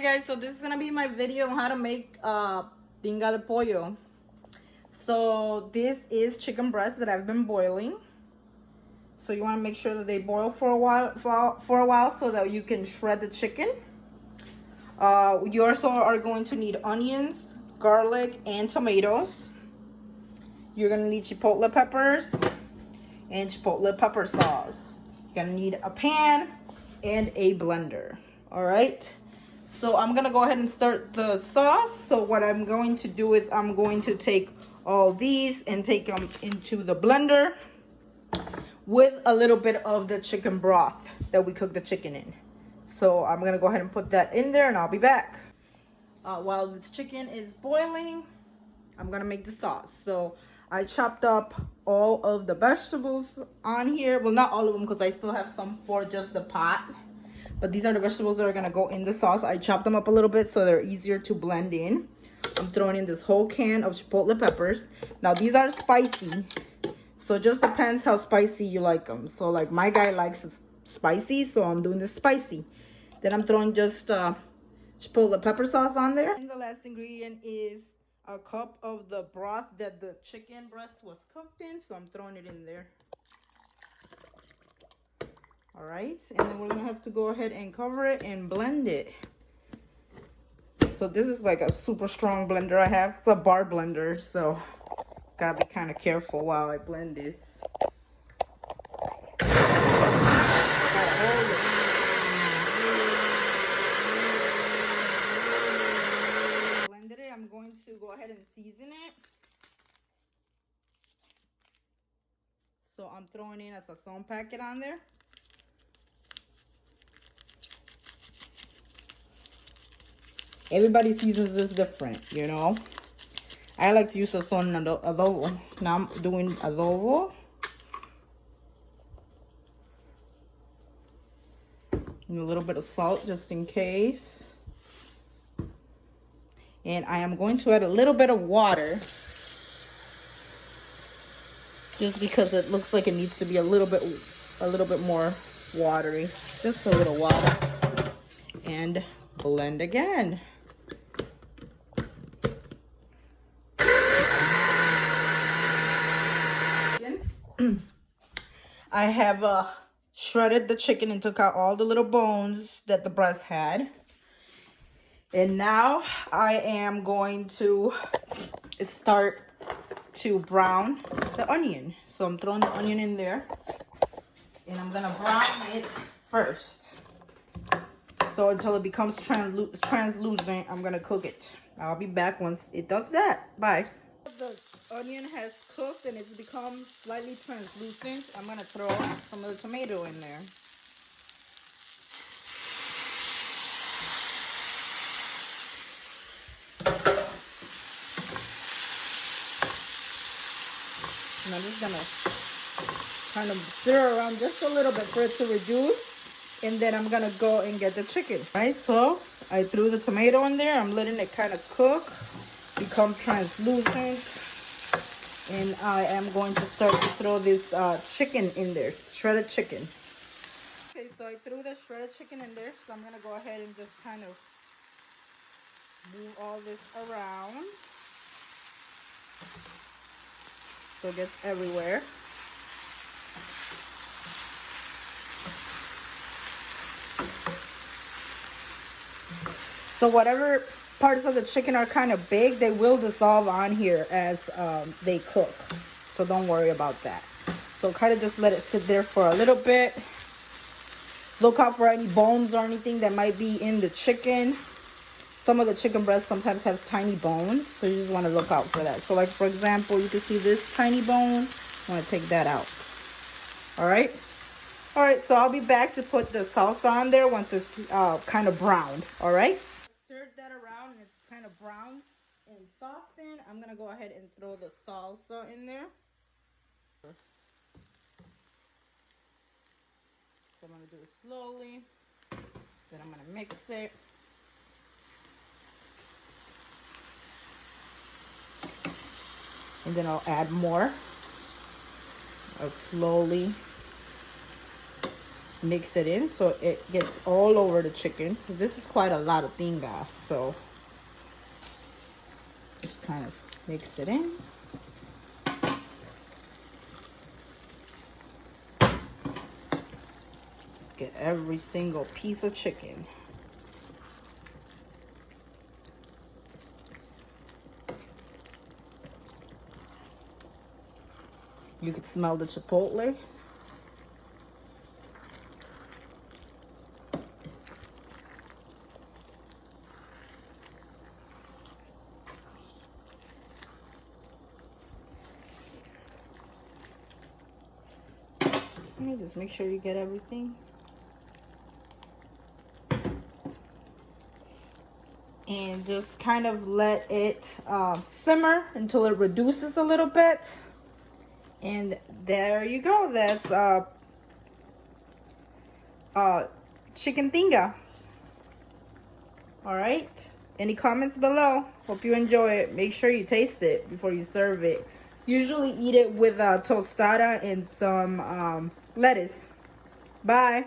Hey guys, so this is gonna be my video on how to make tinga de pollo. So this is chicken breast that I've been boiling. So you want to make sure that they boil for a while so that you can shred the chicken. You also are going to need onions, garlic, and tomatoes. You're gonna need chipotle peppers and chipotle pepper sauce. You're gonna need a pan and a blender. All right. So I'm gonna go ahead and start the sauce. So what I'm going to do is I'm going to take all these and take them into the blender with a little bit of the chicken broth that we cooked the chicken in. So I'm gonna go ahead and put that in there and I'll be back. While this chicken is boiling, I'm gonna make the sauce. So I chopped up all of the vegetables on here. Well, not all of them because I still have some for just the pot. But these are the vegetables that are gonna go in the sauce. I chopped them up a little bit so they're easier to blend in. I'm throwing in this whole can of chipotle peppers. Now these are spicy, so it just depends how spicy you like them. So like my guy likes it spicy, so I'm doing this spicy. Then I'm throwing just chipotle pepper sauce on there. And the last ingredient is a cup of the broth that the chicken breast was cooked in, so I'm throwing it in there. All right, and then we're gonna have to go ahead and cover it and blend it. So this is like a super strong blender I have. It's a bar blender, so gotta be kind of careful while I blend this. Gotta hold it. Blended it. I'm going to go ahead and season it. So I'm throwing in a sazon packet on there. Everybody seasons this different, you know. I like to use sazon adobo. Now I'm doing adobo. And a little bit of salt just in case. And I am going to add a little bit of water. Just because it looks like it needs to be a little bit more watery. Just a little water. And blend again. I have shredded the chicken and took out all the little bones that the breast had. And now I am going to start to brown the onion. So I'm throwing the onion in there. And I'm going to brown it first. So until it becomes translucent, I'm going to cook it. I'll be back once it does that. Bye. The onion has cooked and it's become slightly translucent. I'm going to throw some of the tomato in there. And I'm just going to kind of stir around just a little bit for it to reduce. And then I'm going to go and get the chicken. Right, so I threw the tomato in there. I'm letting it kind of cook, become translucent. And I am going to start to throw this chicken in there, shredded chicken. Okay, so I threw the shredded chicken in there. So I'm going to go ahead and just kind of move all this around. So it gets everywhere. So whatever parts of the chicken are kind of big, they will dissolve on here as they cook. So don't worry about that. So kind of just let it sit there for a little bit. Look out for any bones or anything that might be in the chicken. Some of the chicken breasts sometimes have tiny bones, so you just want to look out for that. So like for example, you can see this tiny bone. I want to take that out. All right. All right, so I'll be back to put the salsa on there once it's kind of browned. All right. Stirred that around and it's kind of brown and softened. I'm gonna go ahead and throw the salsa in there. So I'm gonna do it slowly. Then I'm gonna mix it. And then I'll add more. I'll slowly mix it in so it gets all over the chicken. So this is quite a lot of tinga, so just kind of mix it in. Get every single piece of chicken. You can smell the chipotle. Just make sure you get everything. And just kind of let it simmer until it reduces a little bit. And there you go. That's chicken tinga. All right. Any comments below? Hope you enjoy it. Make sure you taste it before you serve it. Usually eat it with tostada and some lettuce. Bye.